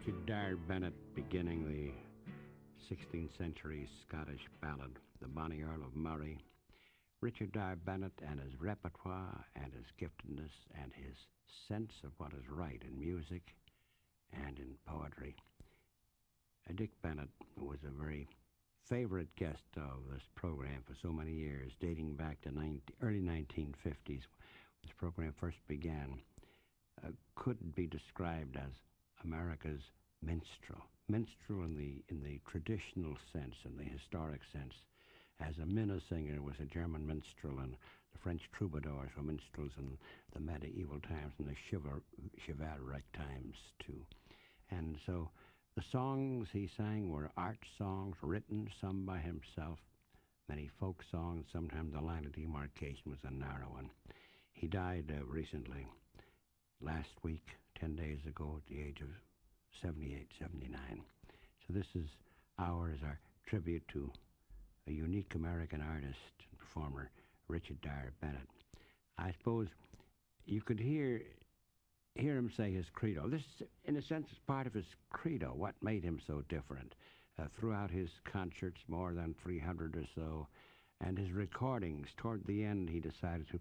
Richard Dyer-Bennet beginning the 16th century Scottish ballad, The Bonnie Earl of Murray. Richard Dyer-Bennet and his repertoire and his giftedness and his sense of what is right in music and in poetry. Dick Bennett was a very favorite guest of this program for so many years, dating back to early 1950s. This program first began. Could be described as America's minstrel. Minstrel in the traditional sense, in the historic sense. As a Minnesinger was a German minstrel, and the French troubadours were minstrels in the medieval times and the chivalric times too. And so the songs he sang were art songs written, some by himself, many folk songs. Sometimes the line of demarcation was a narrow one. He died recently, last week, 10 days ago, at the age of 78, 79. So this is our tribute to a unique American artist and performer, Richard Dyer-Bennet. I suppose you could hear him say his credo. This, in a sense, is part of his credo, what made him so different. Throughout his concerts, more than 300 or so, and his recordings, toward the end, he decided to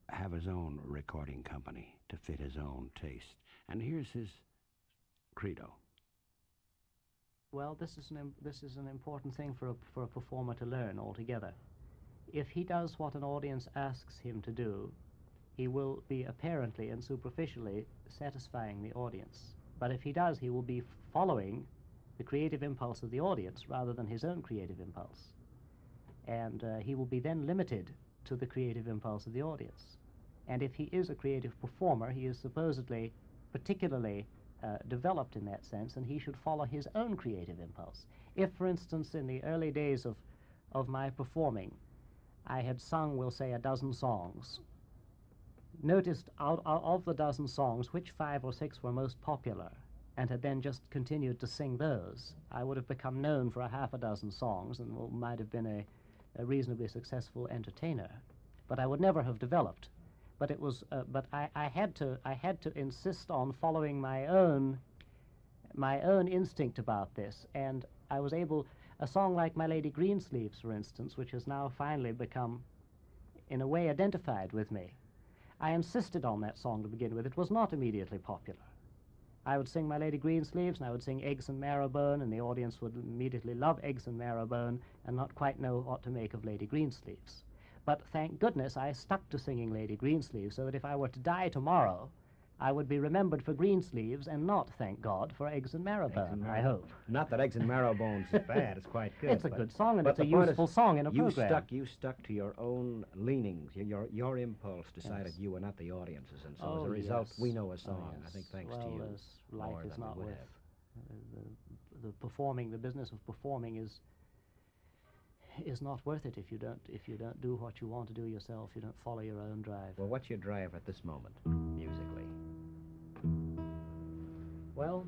have his own recording company to fit his own taste. And here's his credo. Well, this is an important thing for a performer to learn altogether. If he does what an audience asks him to do, he will be apparently and superficially satisfying the audience. But if he does, he will be following the creative impulse of the audience rather than his own creative impulse. And he will be then limited to the creative impulse of the audience. And if he is a creative performer, he is supposedly particularly developed in that sense, and he should follow his own creative impulse. If, for instance, in the early days of my performing, I had sung, we'll say, a dozen songs, noticed out of the dozen songs which 5 or 6 were most popular, and had then just continued to sing those, I would have become known for a half a dozen songs and might have been a reasonably successful entertainer. But I would never have developed. But it was. But I had to insist on following my own instinct about this, and I was able. A song like My Lady Greensleeves, for instance, which has now finally become, in a way, identified with me. I insisted on that song to begin with. It was not immediately popular. I would sing My Lady Greensleeves, and I would sing Eggs and Marrowbone, and the audience would immediately love Eggs and Marrowbone and not quite know what to make of Lady Greensleeves. But thank goodness I stuck to singing Lady Greensleeves, so that if I were to die tomorrow, I would be remembered for Greensleeves and not, thank God, for Eggs and Marrowbone, I hope. Not that Eggs and Marrowbone's bad, it's quite good. It's a good song, and it's a useful song in a program. You stuck to your own leanings. Your impulse decided you were not the audience's, and so as a result, we know a song, I think, thanks to you. Well, life is not worth... The business of performing is not worth it if you don't do what you want to do yourself. You don't follow your own drive. Well, what's your drive at this moment, musically? Well,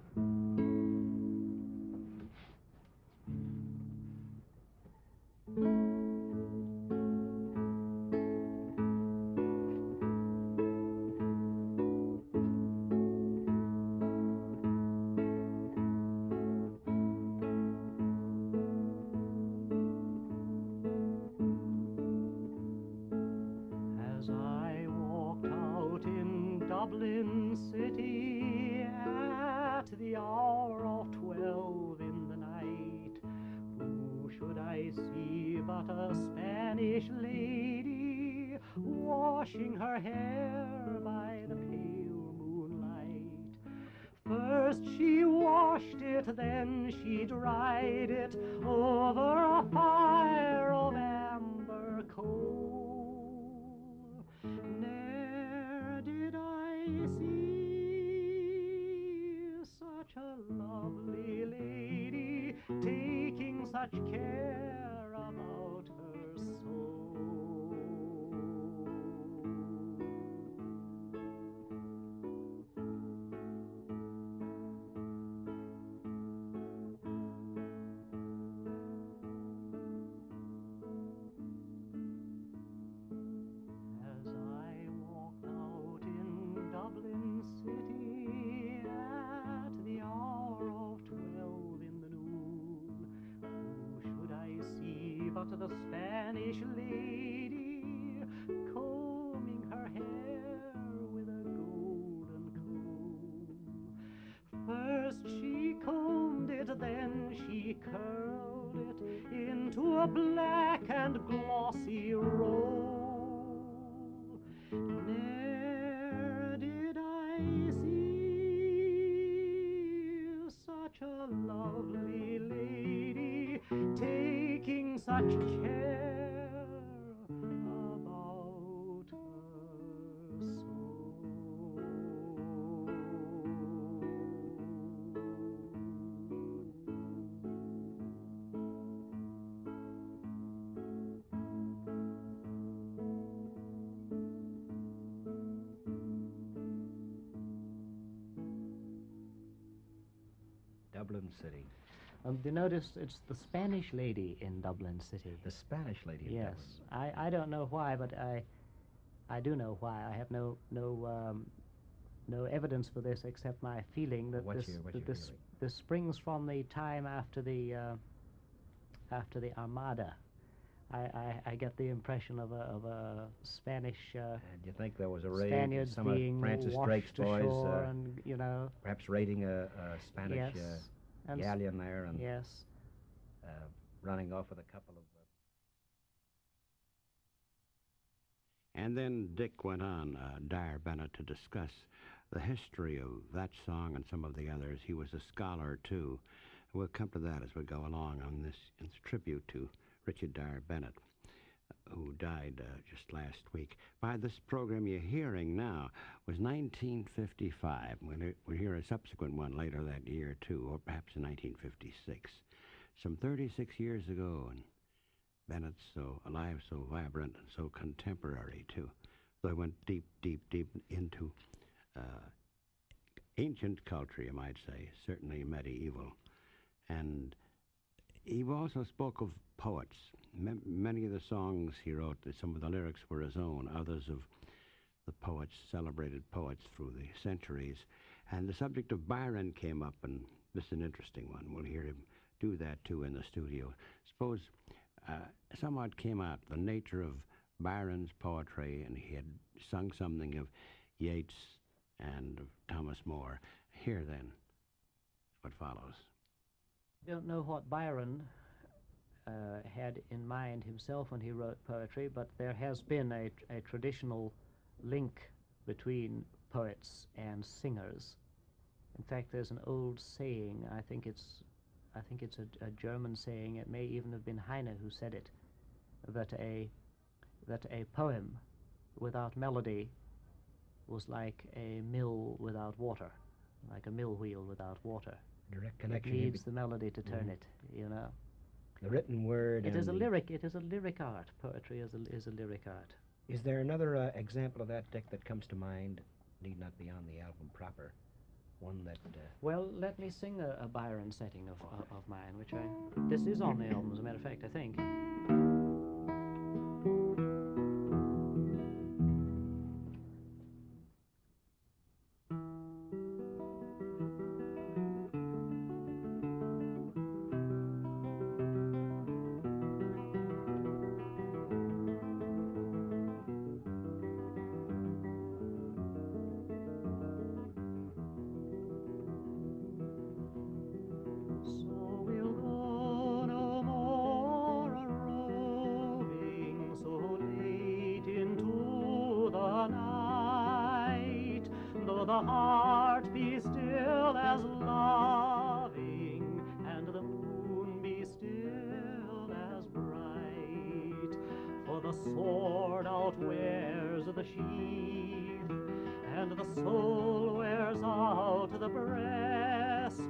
Dublin city at the hour of 12 in the night, who should I see but a Spanish lady washing her hair by the pale moonlight. First she washed it, then she dried it over a fire of amber coal. Ne'er did I see such a lovely lady taking such care about her soul. As I walked out in Dublin city at the hour curled it into a black and glossy roll. Ne'er did I see such a lovely lady taking such care about her soul. Dublin City. You notice it's the Spanish lady in Dublin City. The Spanish lady in Yes, Dublin. I don't know why, but I do know why. I have no evidence for this except my feeling that this springs from the time after the Armada. I get the impression of a Spanish. And you think there was a raid? Spaniards Some being of Francis washed Drake's boys, ashore and perhaps raiding a Spanish and galleon there, and yes, running off with a couple of. And then Dick went on, Dyer-Bennet, to discuss the history of that song and some of the others. He was a scholar, too. We'll come to that as we go along on this tribute to Richard Dyer-Bennet, who died just last week. By this program you're hearing now was 1955. We'll hear a subsequent one later that year, too, or perhaps in 1956. Some 36 years ago, and Bennett's so alive, so vibrant, and so contemporary, too. So I went deep, deep, deep into ancient culture, you might say, certainly medieval. And he also spoke of poets. Many of the songs he wrote, some of the lyrics were his own, others of the poets, celebrated poets through the centuries. And the subject of Byron came up, and this is an interesting one. We'll hear him do that, too, in the studio. Suppose somewhat came out the nature of Byron's poetry, and he had sung something of Yeats and of Thomas More. Here, then, what follows. I don't know what Byron had in mind himself when he wrote poetry, but there has been a traditional link between poets and singers. In fact, there's an old saying, I think it's a German saying, it may even have been Heine who said it, that a poem without melody was like a mill without water, like a mill wheel without water. Direct connection. It needs the melody to turn it, you know. The written word. It is a lyric. It is a lyric art. Poetry is a lyric art. Is there another example of that, Dick, that comes to mind? Need not be on the album proper. One that. Well, let me sing a Byron setting of mine, which this is on the album, as a matter of fact, I think. The heart be still as loving, and the moon be still as bright. For the sword outwears the sheath, and the soul wears out the breast,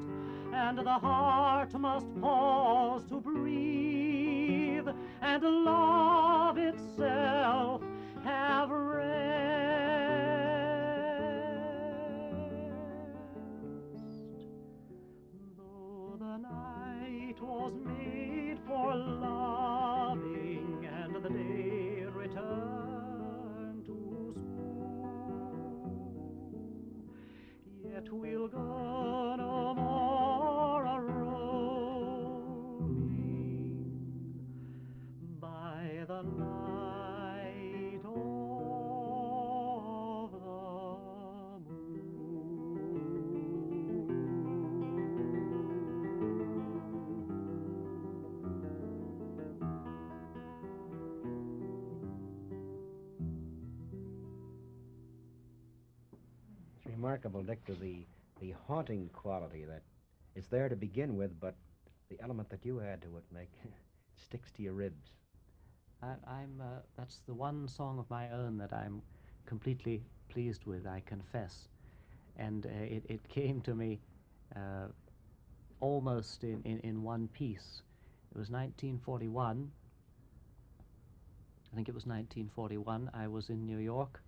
and the heart must pause to breathe, and love itself have rest. Was made for loving, and the day returned to smooth. Yet we'll go no more a-roving by the remarkable, Dick, to the haunting quality that it's there to begin with, but the element that you add to it sticks to your ribs. That's the one song of my own that I'm completely pleased with, I confess. And it came to me almost in one piece. It was 1941. I think it was 1941. I was in New York.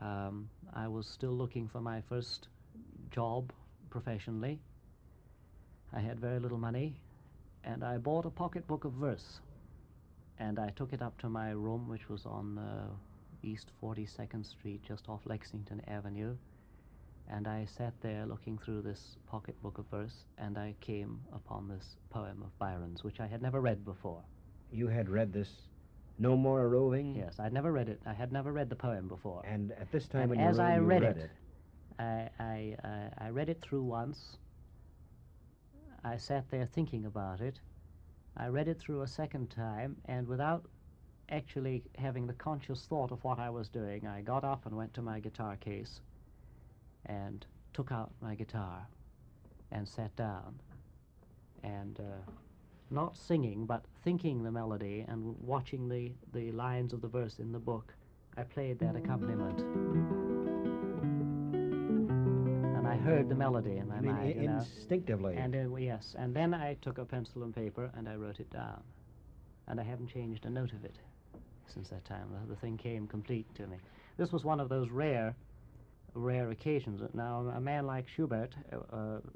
I was still looking for my first job professionally. I had very little money, and I bought a pocketbook of verse, and I took it up to my room, which was on East 42nd Street, just off Lexington Avenue, and I sat there looking through this pocketbook of verse, and I came upon this poem of Byron's, which I had never read before. You had read this No More a Roving? Yes, I'd never read it. I had never read the poem before. And at this time and in your as room, I you read read it, it. I read it through once. I sat there thinking about it. I read it through a second time, and without actually having the conscious thought of what I was doing, I got up and went to my guitar case and took out my guitar and sat down and not singing but thinking the melody and watching the lines of the verse in the book, I played that accompaniment. And I heard the melody in my mind, you know. Instinctively. And yes, and then I took a pencil and paper and I wrote it down. And I haven't changed a note of it since that time. The thing came complete to me. This was one of those rare occasions. Now, a man like Schubert,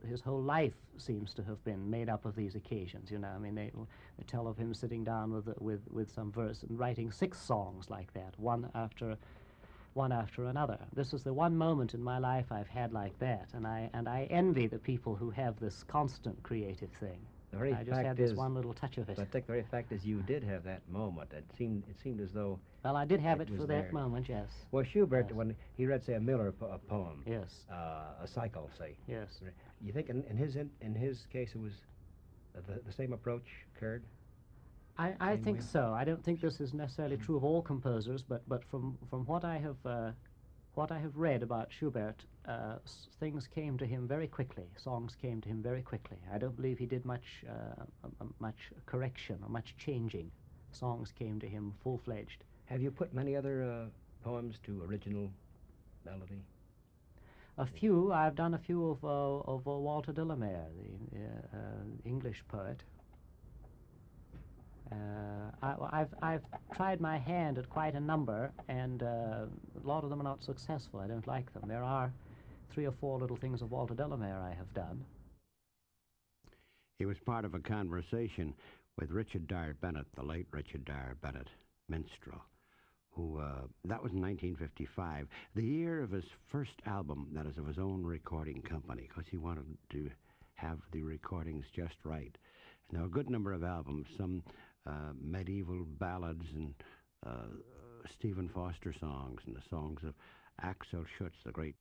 his whole life seems to have been made up of these occasions, you know. I mean, they tell of him sitting down with some verse and writing 6 songs like that, one after another. This is the one moment in my life I've had like that, and I envy the people who have this constant creative thing. I just had this one little touch of it. But the very fact is you did have that moment. It seemed as though... Well, I did have it for that moment, yes. Well, Schubert, yes. When he read, say, a Miller poem, yes, a cycle, say. Yes. You think in his case it was the same approach occurred? I think so. I don't think this is necessarily true of all composers, but from what I have read about Schubert, things came to him very quickly. Songs came to him very quickly. I don't believe he did much correction or much changing. Songs came to him full-fledged. Have you put many other poems to original melody? A few. I've done a few of Walter de la Mare, the English poet. I've tried my hand at quite a number, and a lot of them are not successful. I don't like them. There are 3 or 4 little things of Walter de la Mare I have done. He was part of a conversation with Richard Dyer-Bennet, the late Richard Dyer-Bennet, minstrel, who, that was in 1955, the year of his first album, that is, of his own recording company, because he wanted to have the recordings just right. Now, a good number of albums, some medieval ballads and Stephen Foster songs, and the songs of Axel Schutz, the great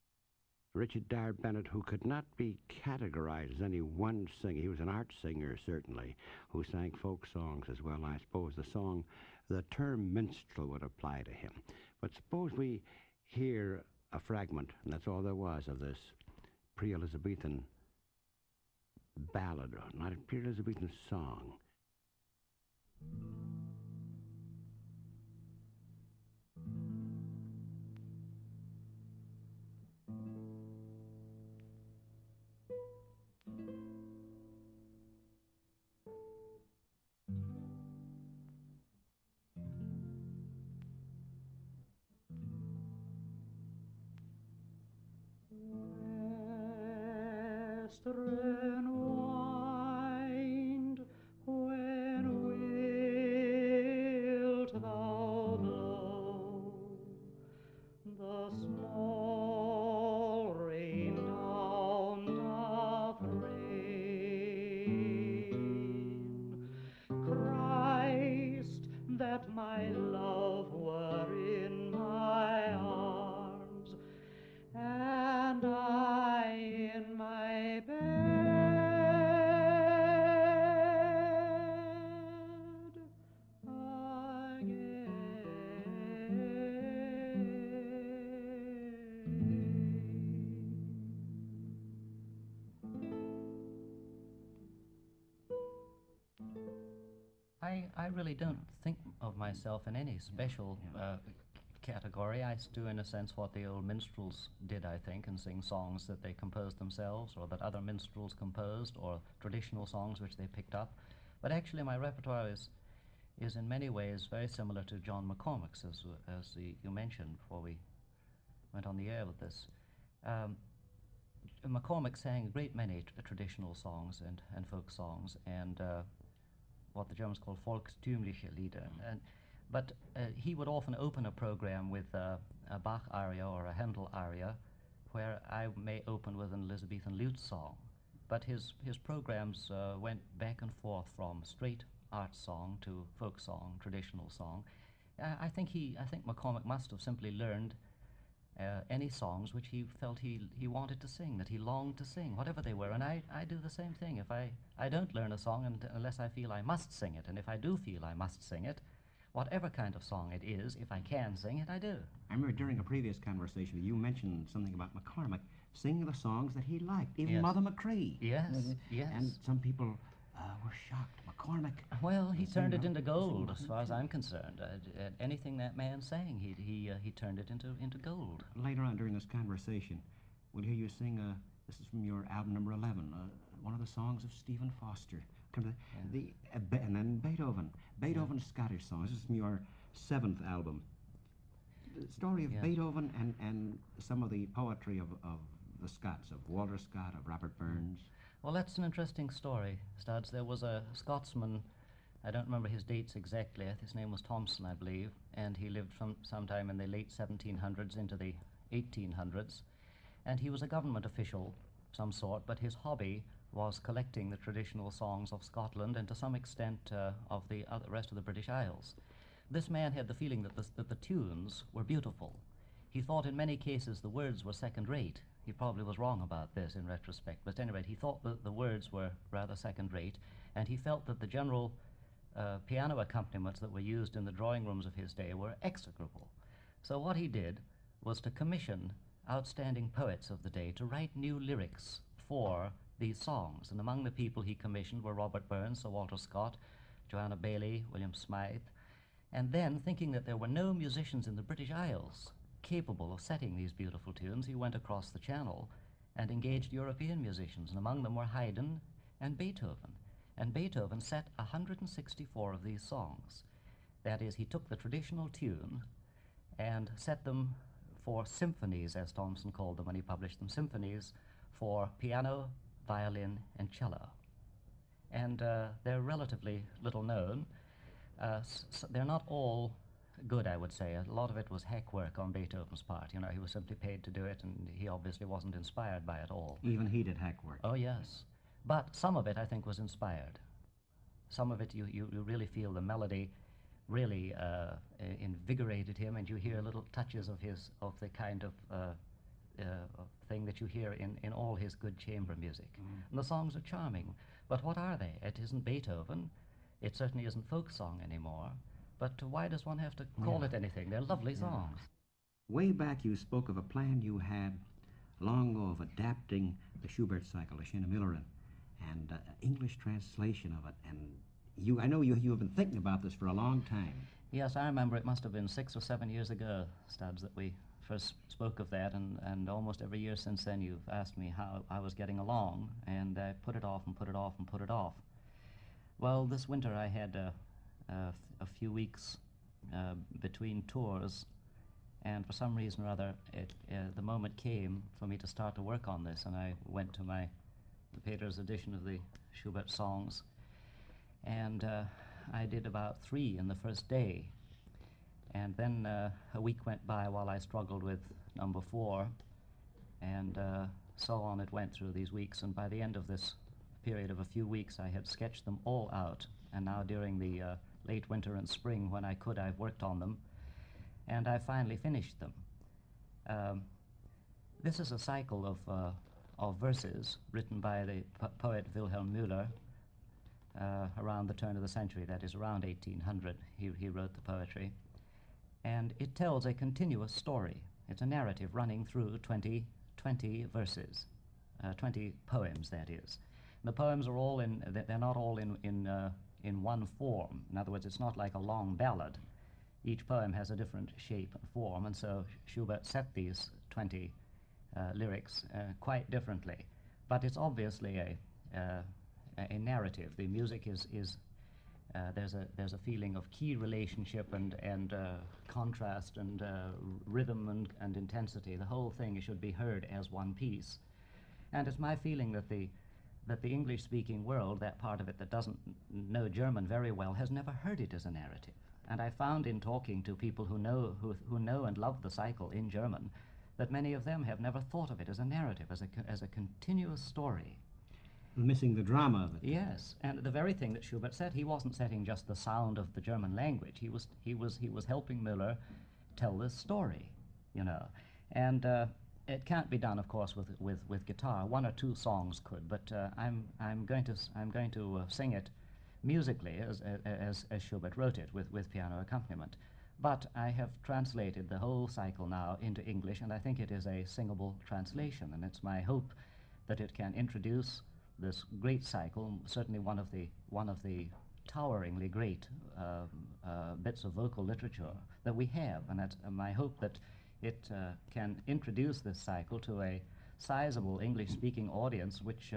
Richard Dyer-Bennet, who could not be categorized as any one singer. He was an art singer, certainly, who sang folk songs as well. I suppose the term minstrel would apply to him. But suppose we hear a fragment, and that's all there was of this pre-Elizabethan ballad, or not a pre-Elizabethan song. Western wind, when wilt thou blow? The small rain down doth rain. Christ, that my love were in my arms, and I in my bed. I really don't think of myself in any special category. I do, in a sense, what the old minstrels did, I think, and sing songs that they composed themselves or that other minstrels composed, or traditional songs which they picked up. But actually my repertoire is in many ways very similar to John McCormack's, as you mentioned before we went on the air with this. McCormack sang a great many traditional songs and folk songs, and what the Germans call volkstümliche Lieder. But he would often open a program with a Bach aria or a Handel aria, where I may open with an Elizabethan lute song. But his programs went back and forth from straight art song to folk song, traditional song. I think McCormack must have simply learned any songs which he felt he wanted to sing, that he longed to sing, whatever they were. And I do the same thing. If I don't learn a song unless I feel I must sing it, and if I do feel I must sing it, whatever kind of song it is, if I can sing it, I do. I remember during a previous conversation you mentioned something about McCormack singing the songs that he liked, even Mother McCree. Yes, yes. And some people were shocked. McCormack. Well, he turned it into gold, as far as I'm concerned. Anything that man sang, he turned it into gold. Later on during this conversation, we'll hear you sing, this is from your album number 11, one of the songs of Stephen Foster. And then Beethoven's Scottish songs. This is from your 7th album. The story of Beethoven and some of the poetry of the Scots, of Walter Scott, of Robert Burns. Well, that's an interesting story, Studs. There was a Scotsman, I don't remember his dates exactly, his name was Thompson, I believe, and he lived from sometime in the late 1700s into the 1800s, and he was a government official of some sort, but his hobby was collecting the traditional songs of Scotland and to some extent of the rest of the British Isles. This man had the feeling that the tunes were beautiful. He thought in many cases the words were second-rate. He probably was wrong about this in retrospect, but at any rate, he thought that the words were rather second-rate, and he felt that the general piano accompaniments that were used in the drawing rooms of his day were execrable. So what he did was to commission outstanding poets of the day to write new lyrics for these songs, and among the people he commissioned were Robert Burns, Sir Walter Scott, Joanna Baillie, William Smythe, and then, thinking that there were no musicians in the British Isles capable of setting these beautiful tunes, he went across the Channel and engaged European musicians, and among them were Haydn and Beethoven. And Beethoven set 164 of these songs. That is, he took the traditional tune and set them for symphonies, as Thomson called them when he published them, symphonies for piano, violin, and cello. And they're relatively little known. They're not all good, I would say. A lot of it was hack work on Beethoven's part. You know, he was simply paid to do it, and he obviously wasn't inspired by it all. Even he did hack work. Oh, yes. But some of it, I think, was inspired. Some of it, you really feel the melody really invigorated him, and you hear little touches of the kind of thing that you hear in all his good chamber music. And the songs are charming. But what are they? It isn't Beethoven. It certainly isn't folk song anymore. But why does one have to call it anything? They're lovely songs. Way back you spoke of a plan you had long ago of adapting the Schubert cycle to Shinna Millerin and English translation of it. And I know you have been thinking about this for a long time. Yes, I remember it must have been 6 or 7 years ago, Studs, that we first spoke of that, and almost every year since then you've asked me how I was getting along, and I put it off and put it off and put it off. Well, this winter I had a few weeks between tours, and for some reason or other the moment came for me to start to work on this, and I went to the Peter's edition of the Schubert songs, and I did about 3 in the first day, and then a week went by while I struggled with number 4, and so on it went through these weeks, and by the end of this period of a few weeks I had sketched them all out, and now during the late winter and spring when I could, I've worked on them, and I finally finished them. This is a cycle of verses written by the poet Wilhelm Müller around the turn of the century, that is around 1800 he wrote the poetry, and it tells a continuous story. It's a narrative running through 20 verses, 20 poems, that is. The poems are all they're not all in in one form. In other words, it's not like a long ballad. Each poem has a different shape and form, and so Schubert set these 20 lyrics quite differently. But it's obviously a narrative. The music is there's a feeling of key relationship and contrast and rhythm and intensity. The whole thing should be heard as one piece. And it's my feeling that the English-speaking world, that part of it that doesn't know German very well, has never heard it as a narrative. And I found in talking to people who know and love the cycle in German that many of them have never thought of it as a narrative, as a continuous story. Missing the drama of it. Yes, and the very thing that Schubert said, he wasn't setting just the sound of the German language. He was helping Müller tell this story, you know. And it can't be done, of course, with guitar. One or two songs could, but I'm going to sing it musically as Schubert wrote it, with piano accompaniment. But I have translated the whole cycle now into English, and I think it is a singable translation, and it's my hope that it can introduce this great cycle, certainly one of the toweringly great bits of vocal literature that we have, and that's my hope that it can introduce this cycle to a sizable English-speaking audience, which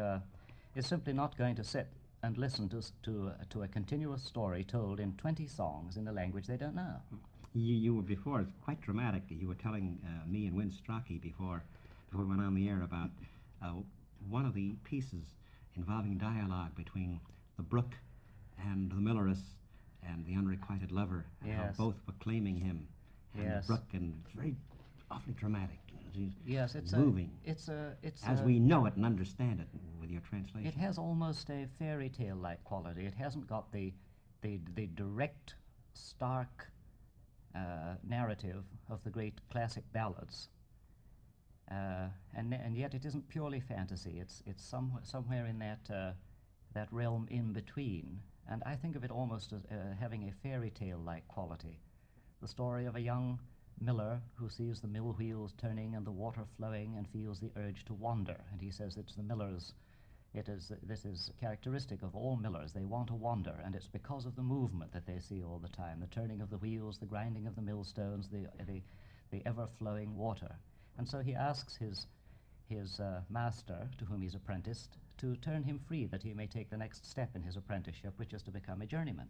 is simply not going to sit and listen to a continuous story told in 20 songs in a language they don't know. You were before, it's quite dramatic. You were telling me and Win Strachey before we went on the air about one of the pieces involving dialogue between the brook and the milleress and the unrequited lover, and yes. how both were claiming him, and yes. the brook, and it's very awfully dramatic. Yes, it's moving. It's as we know it and understand it with your translation. It has almost a fairy tale-like quality. It hasn't got the direct, stark narrative of the great classic ballads, and yet it isn't purely fantasy. It's somewhere in that realm in between. And I think of it almost as having a fairy tale-like quality. The story of a young miller who sees the mill wheels turning and the water flowing and feels the urge to wander. And he says it's the millers. This is characteristic of all millers. They want to wander, and it's because of the movement that they see all the time, the turning of the wheels, the grinding of the millstones, the ever-flowing water. And so he asks his master, to whom he's apprenticed, to turn him free, that he may take the next step in his apprenticeship, which is to become a journeyman.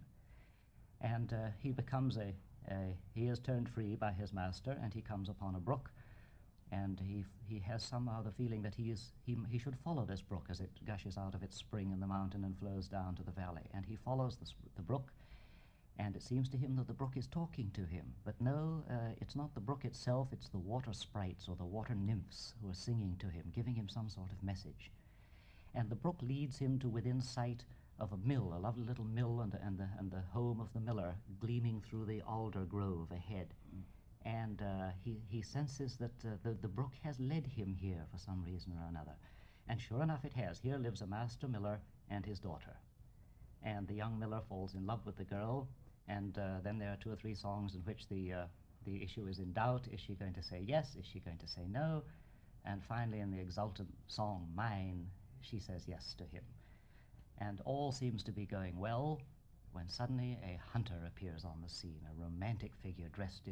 And he becomes he is turned free by his master, and he comes upon a brook, and he has somehow the feeling that he should follow this brook as it gushes out of its spring in the mountain and flows down to the valley. And he follows the brook, and it seems to him that the brook is talking to him. But no, it's not the brook itself, it's the water sprites or the water nymphs who are singing to him, giving him some sort of message. And the brook leads him to within sight of a mill, a lovely little mill, and the home of the miller gleaming through the alder grove ahead. And he senses that the brook has led him here for some reason or another. And sure enough it has. Here lives a master miller and his daughter. And the young miller falls in love with the girl, and then there are 2 or 3 songs in which the issue is in doubt. Is she going to say yes? Is she going to say no? And finally in the exultant song, Mine, she says yes to him. And all seems to be going well, when suddenly a hunter appears on the scene, a romantic figure dressed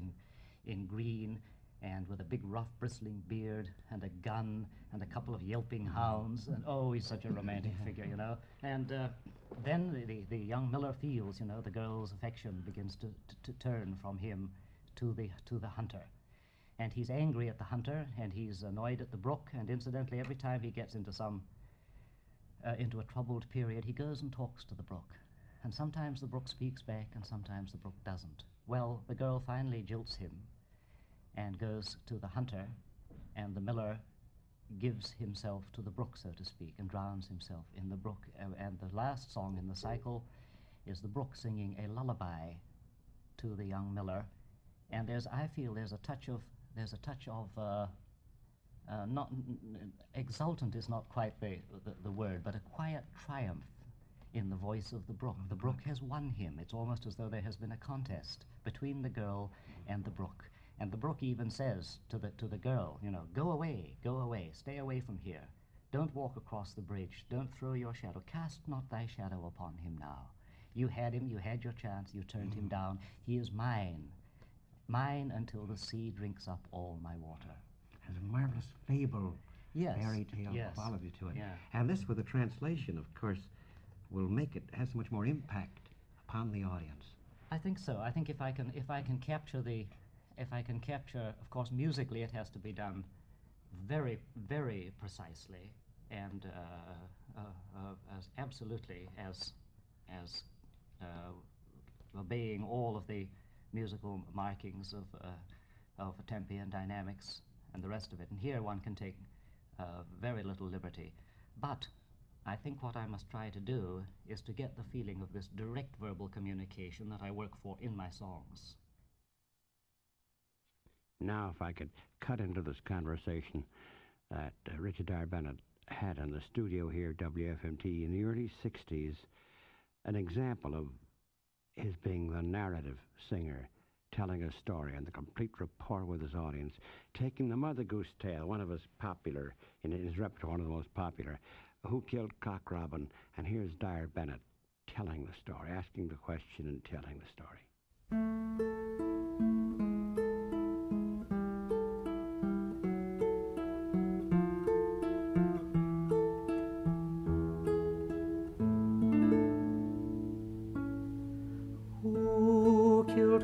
in green and with a big rough bristling beard and a gun and a couple of yelping hounds, and oh, he's such a romantic figure, you know. And then the young miller feels, you know, the girl's affection begins to turn from him to the hunter. And he's angry at the hunter, and he's annoyed at the brook, and incidentally every time he gets into a troubled period, he goes and talks to the brook. And sometimes the brook speaks back, and sometimes the brook doesn't. Well, the girl finally jilts him and goes to the hunter, and the miller gives himself to the brook, so to speak, and drowns himself in the brook. And the last song in the cycle is the brook singing a lullaby to the young miller. And I feel there's a touch of not exultant is not quite the word, but a quiet triumph in the voice of the brook. The brook has won him. It's almost as though there has been a contest between the girl and the brook. And the brook even says to the girl, you know, go away, stay away from here. Don't walk across the bridge. Don't throw your shadow. Cast not thy shadow upon him now. You had him, you had your chance, you turned him down. He is mine. Mine until the sea drinks up all my water. Has a marvelous fable, Yes. fairy tale Yes. quality to it. Yeah. And this, with the translation, of course, will make it has much more impact upon the audience. I think so. I think if I can capture, of course, musically it has to be done very, very precisely and as absolutely as obeying all of the musical markings of tempi and dynamics and the rest of it. And here one can take very little liberty. But I think what I must try to do is to get the feeling of this direct verbal communication that I work for in my songs. Now, if I could cut into this conversation that Richard Dyer-Bennet had in the studio here at WFMT in the early 60s, an example of his being the narrative singer, telling a story and the complete rapport with his audience, taking the Mother Goose Tale, one of his popular, in his repertoire, one of the most popular, Who Killed Cock Robin, and here's Dyer-Bennet telling the story, asking the question and telling the story.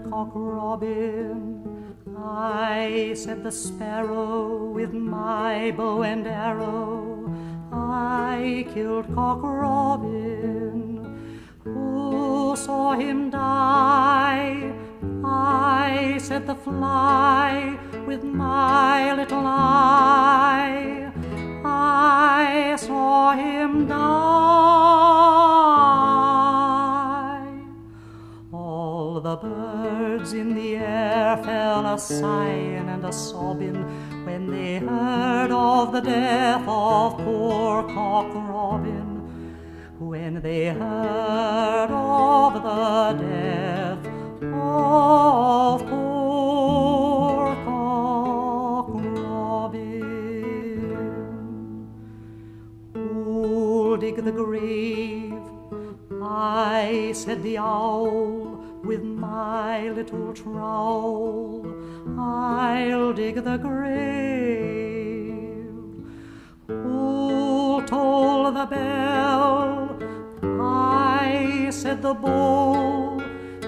Cock Robin, I said the sparrow with my bow and arrow. I killed Cock Robin. Who saw him die? I said the fly with my little eye. I saw him die. All the birds in the air fell a sighing and a sobbing when they heard of the death of poor Cock Robin. When they heard of the death of poor Cock Robin. Who'll dig the grave? I said the owl with my little trowel. I'll dig the grave. Who'll toll the bell? I said the bull,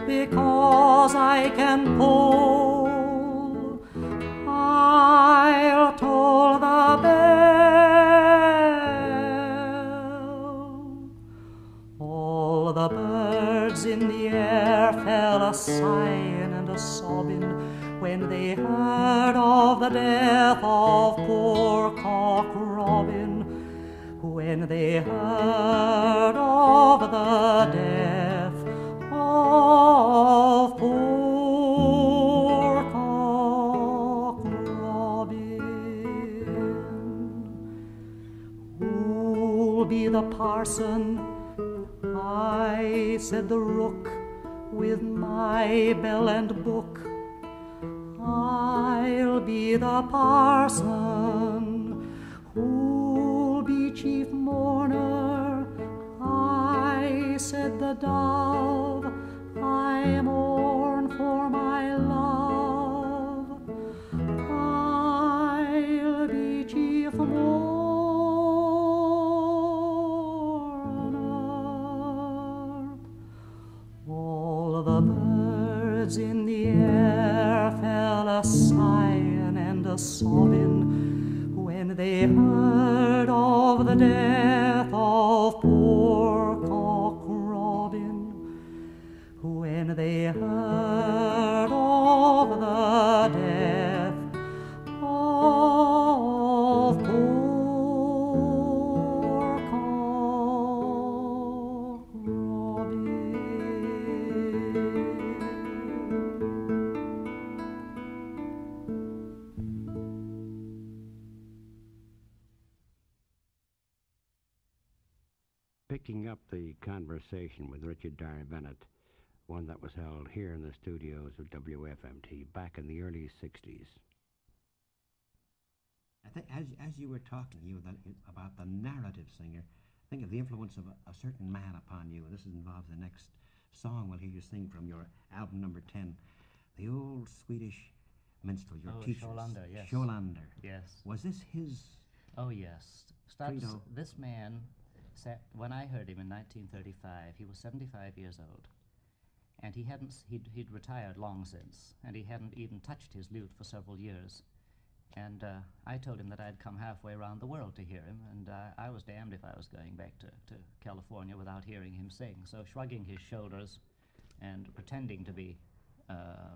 because I can pull. I'll toll the bell. All the birds in the air fell a sighing and a sobbing when they heard of the death of poor Cock Robin. When they heard of the death of poor Cock Robin. Who'll be the parson? I said the rook with my bell and book. I'll be the parson. Who'll be chief mourner? I said the dove. I mourn for my love. I'll be chief mourner. All the birds in the air fell a sighing and a sobbing when they heard of the death of poor Cock Robin. When they heard of the death of poor Cock Robin. Picking up the conversation with Richard Dyer-Bennet, one that was held here in the studios of WFMT back in the early 60s. I think as you were talking about the narrative singer, think of the influence of a certain man upon you. This involves the next song we'll hear you sing from your album number 10. The old Swedish minstrel, your teacher. Scholander, yes. Scholander. Yes. Was this his... Oh, yes. Studs, Credo. this man, when I heard him in 1935, he was 75 years old. And he'd retired long since, and he hadn't even touched his lute for several years. And I told him that I'd come halfway around the world to hear him, and I was damned if I was going back to California without hearing him sing. So shrugging his shoulders and pretending to be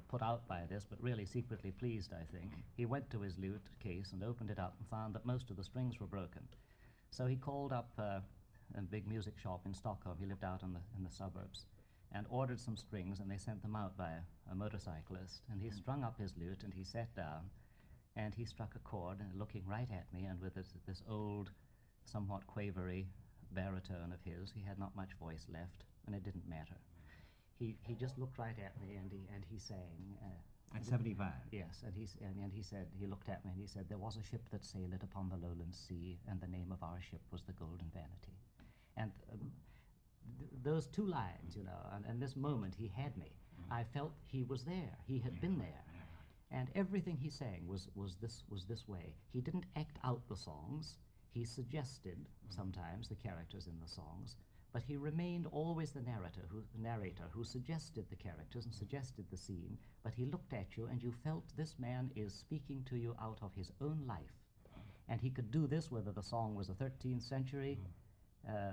put out by this, but really secretly pleased, I think, he went to his lute case and opened it up and found that most of the strings were broken. So he called up a big music shop in Stockholm. He lived out in the suburbs, and ordered some strings, and they sent them out by a motorcyclist. And he strung up his lute, and he sat down, and he struck a chord, and looking right at me, and with this old, somewhat quavery baritone of his. He had not much voice left, and it didn't matter. He just looked right at me, and he sang. At 75? Yes, and he said, he looked at me and he said, "There was a ship that sailed upon the lowland sea, and the name of our ship was the Golden Vanity." And those two lines, you know, and this moment he had me. I felt he was there. He had been there. And everything he sang was this way. He didn't act out the songs. He suggested sometimes the characters in the songs, but he remained always the narrator who suggested the characters and suggested the scene, but he looked at you and you felt this man is speaking to you out of his own life. And he could do this whether the song was a 13th century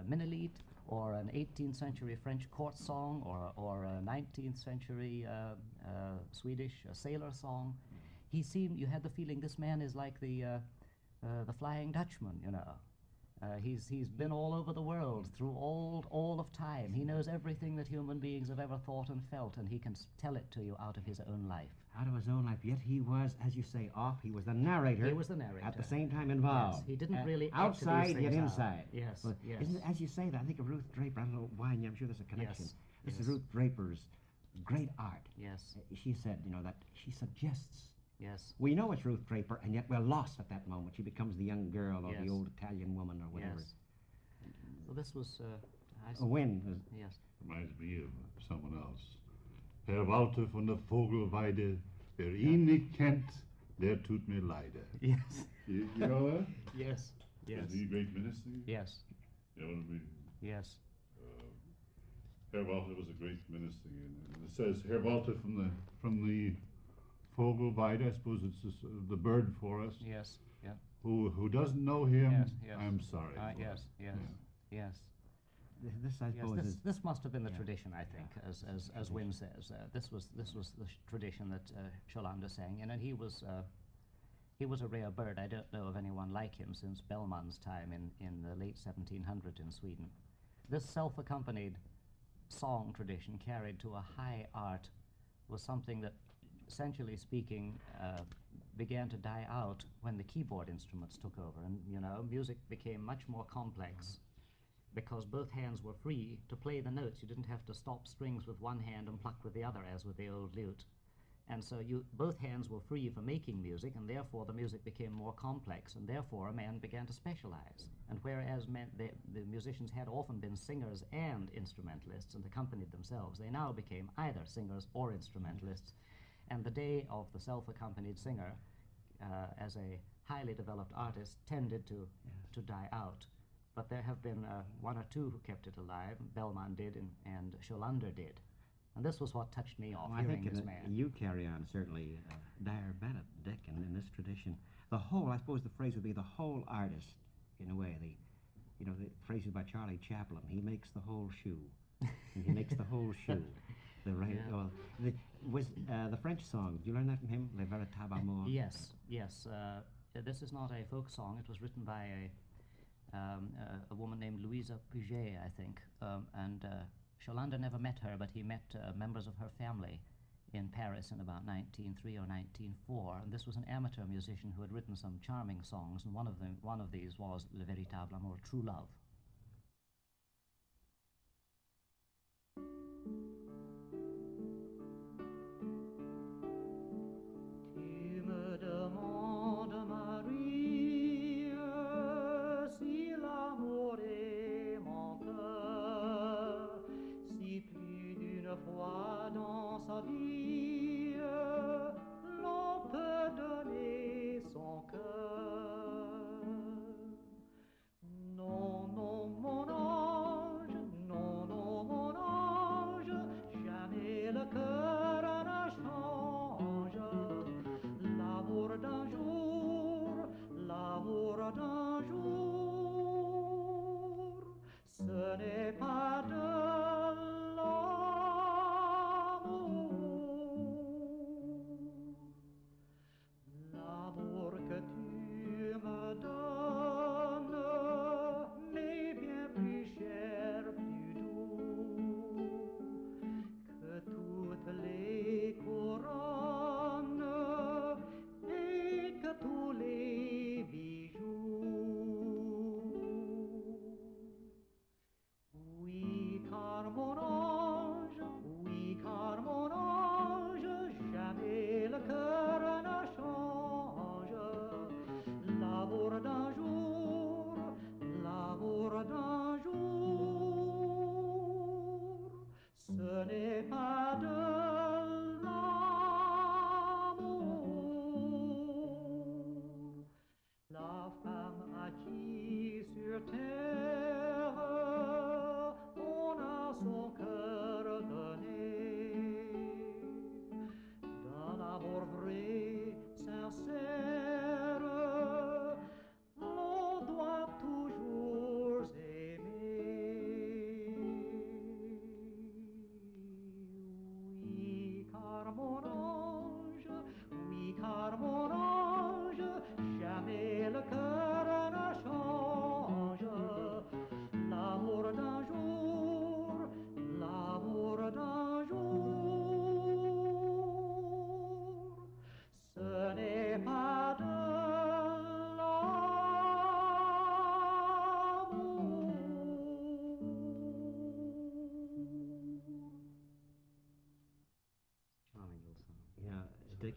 Minnelied, or an 18th century French court song, or a 19th century Swedish sailor song. You had the feeling this man is like the Flying Dutchman, you know. He's been all over the world through all of time. He knows everything that human beings have ever thought and felt, and he can tell it to you out of his own life. Out of his own life, yet he was, as you say, off. He was the narrator. He was the narrator. At the same time involved. Yes, he didn't really outside yet inside. Yes, Well, yes. Isn't it, as you say that, I think of Ruth Draper. I don't know why, and I'm sure there's a connection. Yes, This yes. is Ruth Draper's great art. Yes, She said, you know, that she suggests. yes, We know it's Ruth Draper, and yet we're lost at that moment. She becomes the young girl or Yes. the old Italian woman or whatever. yes. So this was, A win. yes. Reminds me of someone else. Herr Walter von der Vogelweide, wer ihn nicht kennt, der tut mir leide. Yes, You know that? yes, yes, Is he a great minister? yes, Yeah, well, yes, Herr Walter was a great minister. And it says Herr Walter from the Vogelweide, I suppose it's just, the bird forest. yes, yeah. Who doesn't know him, Yes, yes. I'm sorry. Yes, yes, yes. This, I Yes, suppose, is... this must have been the yeah. tradition, I think, as Wynne says. This was the tradition that Scholander sang in, and he was a rare bird. I don't know of anyone like him since Bellman's time in the late 1700s in Sweden. This self-accompanied song tradition carried to a high art was something that, essentially speaking, began to die out when the keyboard instruments took over, and you know, music became much more complex. Because both hands were free to play the notes. You didn't have to stop strings with one hand and pluck with the other, as with the old lute. And so both hands were free for making music, and therefore the music became more complex, and therefore a man began to specialize. And whereas the musicians had often been singers and instrumentalists and accompanied themselves, they now became either singers or instrumentalists. And the day of the self-accompanied singer, as a highly developed artist, tended to die out. But there have been one or two who kept it alive. Bellman did, and Scholander did. And this was what touched me off, Well, I hearing think this man. you carry on, certainly, Dyer-Bennet, Dick, in this tradition. The whole, I suppose the phrase would be the whole artist, in a way. The phrase is by Charlie Chaplin. He makes the whole shoe. And he makes the whole shoe. The right. Yeah. Well, the French song. Did you learn that from him? Le Véritable Amour. Yes, yes. This is not a folk song. It was written by a woman named Louisa Puget, I think. And Scholander never met her, but he met members of her family in Paris in about 1903 or 1904. And this was an amateur musician who had written some charming songs, and one of these was Le Véritable Amour, True Love. Plus d'une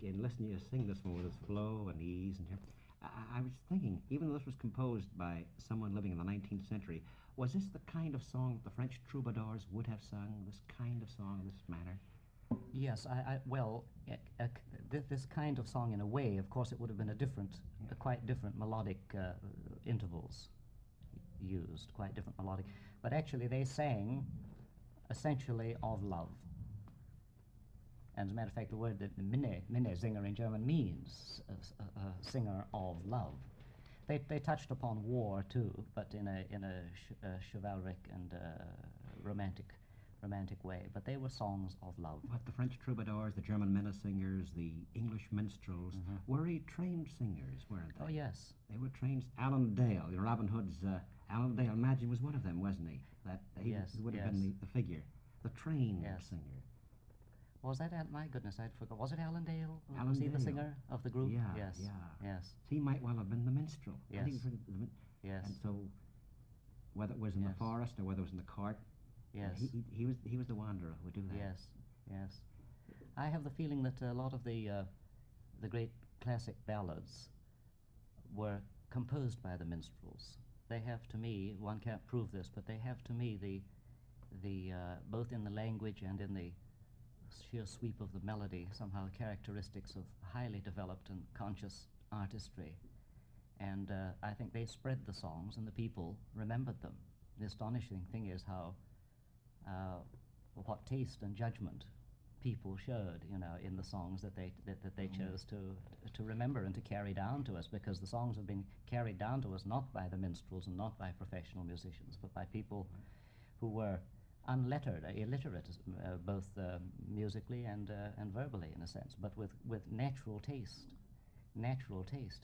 in listening to you sing this one with its flow and ease and I was thinking, even though this was composed by someone living in the 19th century, was this the kind of song the French troubadours would have sung, this kind of song, this manner? Yes, this kind of song, in a way, of course, it would have been quite different melodic intervals used, quite different melodic. But actually, they sang essentially of love. And as a matter of fact, the word that Minnesänger in German means a singer of love. They touched upon war too, but in a chivalric and romantic way. But they were songs of love. But the French troubadours, the German Minnesingers, the English minstrels, were trained singers, weren't they? Oh yes, they were trained. Alan Dale, Robin Hood's Alan Dale, imagine, was one of them, wasn't he? That he would have been the figure, the trained singer. Was that my goodness? I'd forgot. Was it Alan Dale? Alan was he Dale. the singer of the group? Yeah, yes. yeah. Yes. He might well have been the minstrel. Yes. I think Yes. And so, whether it was in the forest or whether it was in the court, yes, he was the wanderer who would do that. Yes, yes. I have the feeling that a lot of the great classic ballads were composed by the minstrels. They have, to me, one can't prove this, but they have, to me, the both in the language and in the sheer sweep of the melody, somehow characteristics of highly developed and conscious artistry. And I think they spread the songs and the people remembered them. The astonishing thing is how what taste and judgment people showed, in the songs that they chose to remember and to carry down to us, because the songs have been carried down to us not by the minstrels and not by professional musicians, but by people who were unlettered, illiterate, both musically and verbally, in a sense, but with natural taste,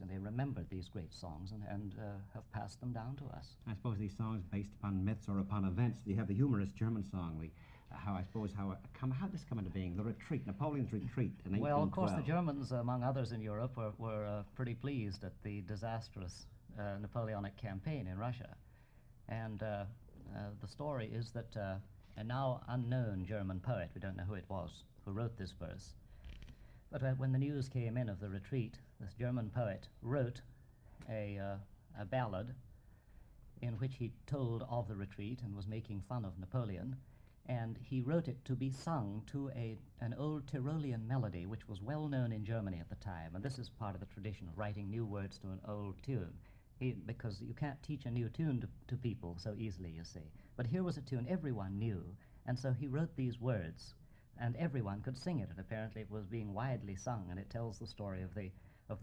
and they remembered these great songs and have passed them down to us. I suppose these songs based upon myths or upon events. You have the humorous German song, how did this come into being? The retreat, Napoleon's retreat in 1812. Well, of course, the Germans, among others in Europe, were pretty pleased at the disastrous Napoleonic campaign in Russia. And the story is that a now unknown German poet, we don't know who it was, who wrote this verse, but when the news came in of the retreat, this German poet wrote a ballad in which he told of the retreat and was making fun of Napoleon, and he wrote it to be sung to an old Tyrolean melody which was well known in Germany at the time. And this is part of the tradition of writing new words to an old tune, because you can't teach a new tune to people so easily, you see. But here was a tune everyone knew, and so he wrote these words, and everyone could sing it, and apparently it was being widely sung, and it tells the story of the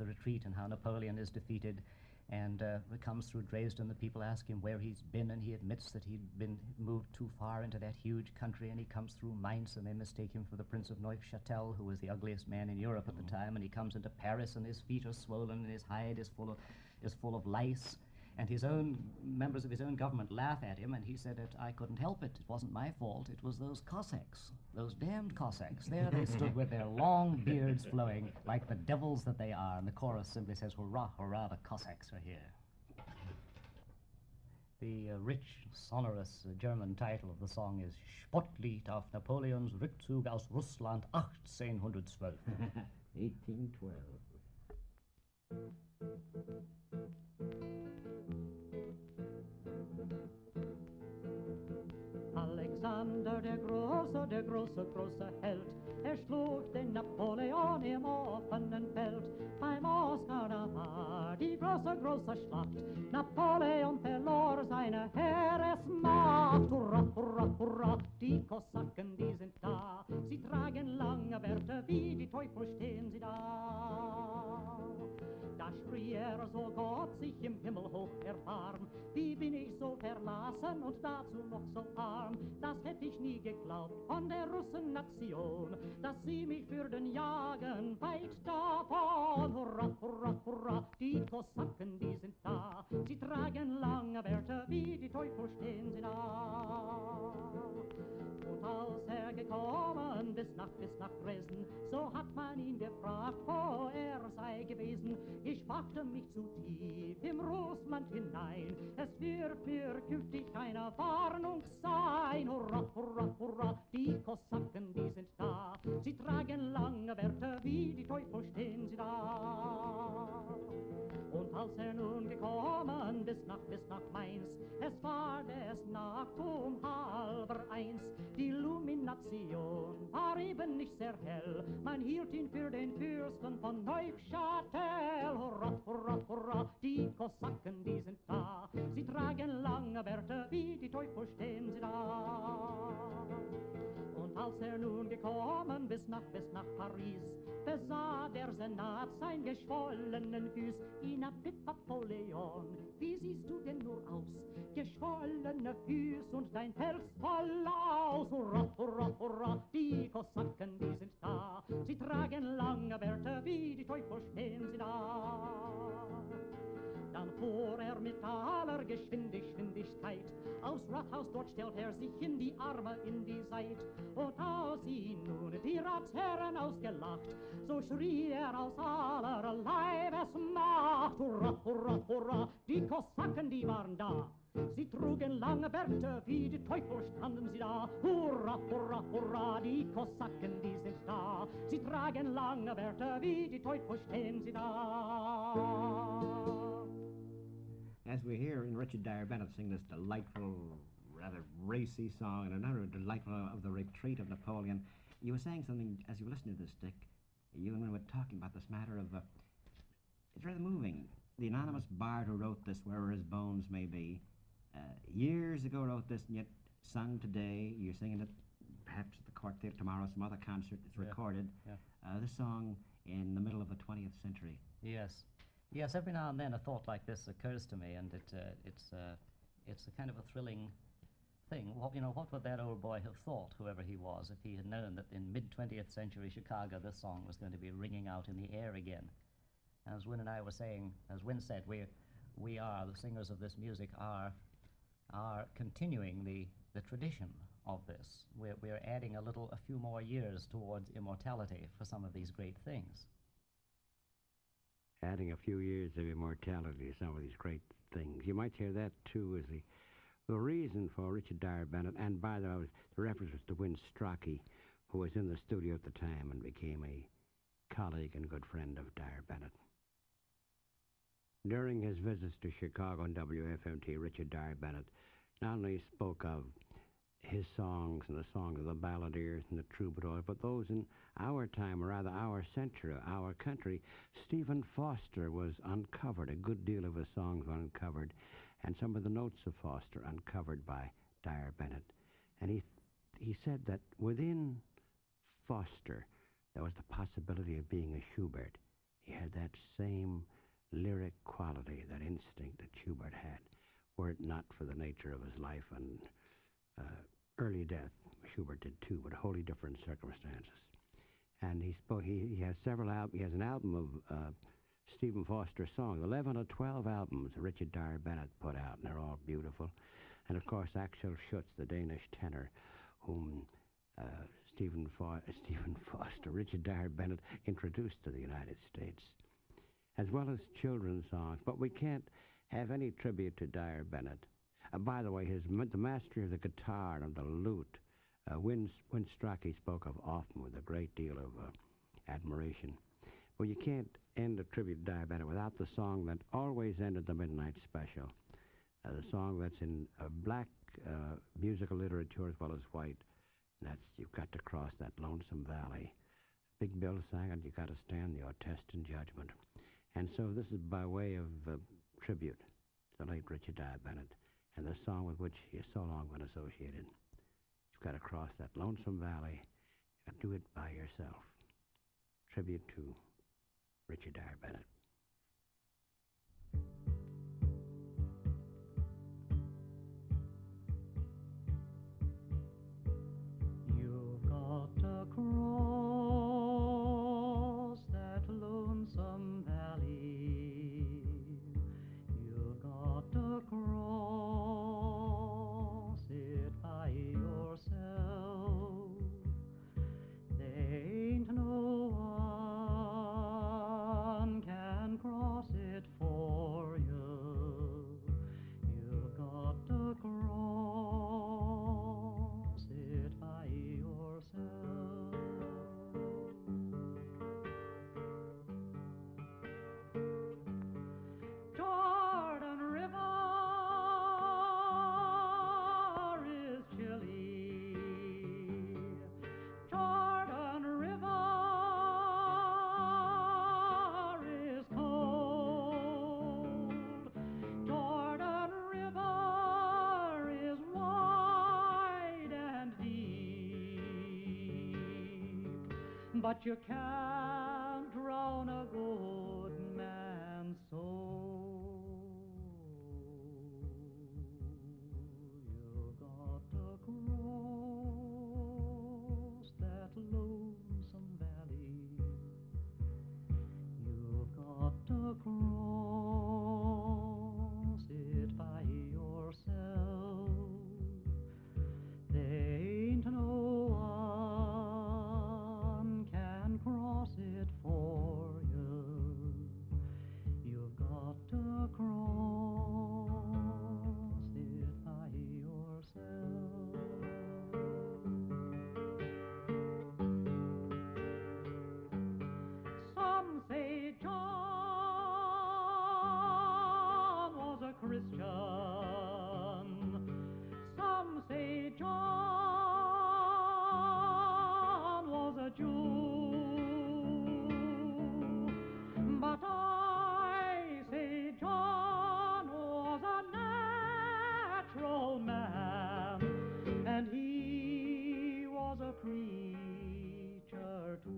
retreat and how Napoleon is defeated, and comes through Dresden. The people ask him where he's been, and he admits that he'd been moved too far into that huge country, and he comes through Mainz, and they mistake him for the Prince of Neufchâtel, who was the ugliest man in Europe at the time, and he comes into Paris, and his feet are swollen, and his hide is full of lice, and members of his own government laugh at him, and he said that I couldn't help it. It wasn't my fault. It was those Cossacks, those damned Cossacks. There they stood with their long beards flowing like the devils that they are, and the chorus simply says, hurrah, hurrah, the Cossacks are here. The rich, sonorous German title of the song is Spottlied auf Napoleons Rückzug aus Russland 1812. 1812. Alexander der große Held, schlug den Napoleon im offenen Feld. Beim Oscar war die große Schlacht. Napoleon verlor seine Heeresmacht. Hurra, hurra, hurra, die Kosaken, die sind da. Sie tragen lange Bärte, wie die Teufel stehen sie da. Da schrie so Gott sich im Himmel hoch erbarm. Wie bin ich so verlassen und dazu noch so arm? Das hätt ich nie geglaubt von der Russen-Nation, dass sie mich würden jagen weit davon. Hurra, hurra, hurra, die Kosaken, die sind da. Sie tragen lange Bärte, wie die Teufel stehen sie da. Und als gekommen bis nach Dresden, so hat man ihn gefragt, wo sei gewesen. Ich wachte stürzte mich zu tief im Russland hinein. Es wird mir künftig keine Warnung sein. Hurra, hurra, hurra, die Kosaken, die sind da. Sie tragen lange Bärte, wie die Teufel stehen sie da. Und als nun gekommen bis nach Mainz, es war des Nacht 12:30. Die Illumination war eben nicht sehr hell, man hielt ihn für den Fürsten von Neufchâtel. Hurra, hurra, hurra, die Kosaken, die sind da. Sie tragen lange Bärte, wie die Teufel stehen sie da. Und als nun gekommen bis nach Paris, besah der Senat sein geschwollenen Füß. Napoleon, wie siehst du denn nur aus? Geschwollene Füß und dein Pelz voll aus. Hurra, hurra, hurra, die Kosaken, die sind da. Sie tragen lange Bärte, wie die Teufel stehen sie da. Dann fuhr mit aller Geschwindigkeit aufs Rathaus, dort stellt sich in die Arme in die Seit. Und als ihn nun die Ratsherren ausgelacht, so schrie aus aller Leibesmacht. Hurra, hurra, hurra, die Kosaken, die waren da. Sie trugen lange Bärte, wie die Teufel standen sie da. Hurra, hurra, hurra, die Kosaken, die sind da. Sie tragen lange Bärte, wie die Teufel stehen sie da. As we hear in Richard Dyer-Bennet sing this delightful, rather racy song, and another delightful of the retreat of Napoleon, you were saying something as you were listening to this, Dick. You and me were talking about this matter of, it's rather moving. The anonymous bard who wrote this, wherever his bones may be, years ago wrote this, and yet sung today. You're singing it perhaps at the Court Theatre tomorrow, some other concert that's recorded. Yeah. This song in the middle of the 20th century. Yes. Yes, every now and then a thought like this occurs to me, and it's a kind of a thrilling thing. What would that old boy have thought, whoever he was, if he had known that in mid-20th century Chicago this song was going to be ringing out in the air again? As Wynne and I were saying, as Wynne said, we are, the singers of this music, are continuing the tradition of this. We're adding a few more years towards immortality for some of these great things. Adding a few years of immortality to some of these great things. You might hear that, too, as the reason for Richard Dyer-Bennet, and by the way, the reference was to Wynne Strachey, who was in the studio at the time and became a colleague and good friend of Dyer-Bennet. During his visits to Chicago and WFMT, Richard Dyer-Bennet not only spoke of his songs and the songs of the balladeers and the troubadours, but those in our time, or rather our century, our country. Stephen Foster was uncovered. A good deal of his songs were uncovered, and some of the notes of Foster uncovered by Dyer-Bennet. And he said that within Foster there was the possibility of being a Schubert. He had that same lyric quality, that instinct that Schubert had, were it not for the nature of his life and early death. Schubert did too, but wholly different circumstances. And he has several albums. He has an album of Stephen Foster songs, 11 or 12 albums Richard Dyer-Bennet put out, and they're all beautiful. And of course, Axel Schutz, the Danish tenor, whom Stephen Foster, Richard Dyer-Bennet introduced to the United States, as well as children's songs. But we can't have any tribute to Dyer-Bennet. By the way, the mastery of the guitar and the lute, Wynne Strachey spoke of often with a great deal of admiration. Well, you can't end a tribute to Dyer-Bennet without the song that always ended the Midnight Special, the song that's in black musical literature as well as white. And that's You've Got to Cross That Lonesome Valley. Big Bill sang it, You Got to Stand the Test in Judgment. And so this is by way of tribute to the late Richard Dyer-Bennet, and the song with which he has so long been associated. You've got to cross that lonesome valley. You've got to do it by yourself. Tribute to Richard Dyer-Bennet. You've got to cross that lonesome valley. You've got to cross it by yourself. There ain't no one can but you can't drown a good man's soul. You got to cross that lonesome valley. You've got to cross it by yourself. There ain't no one can cross it for you. You've got to cross it by yourself. Some say John was a Christian. Some say John was a Jew. But I say John was a natural man, and he was a preacher too.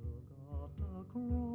You got to cross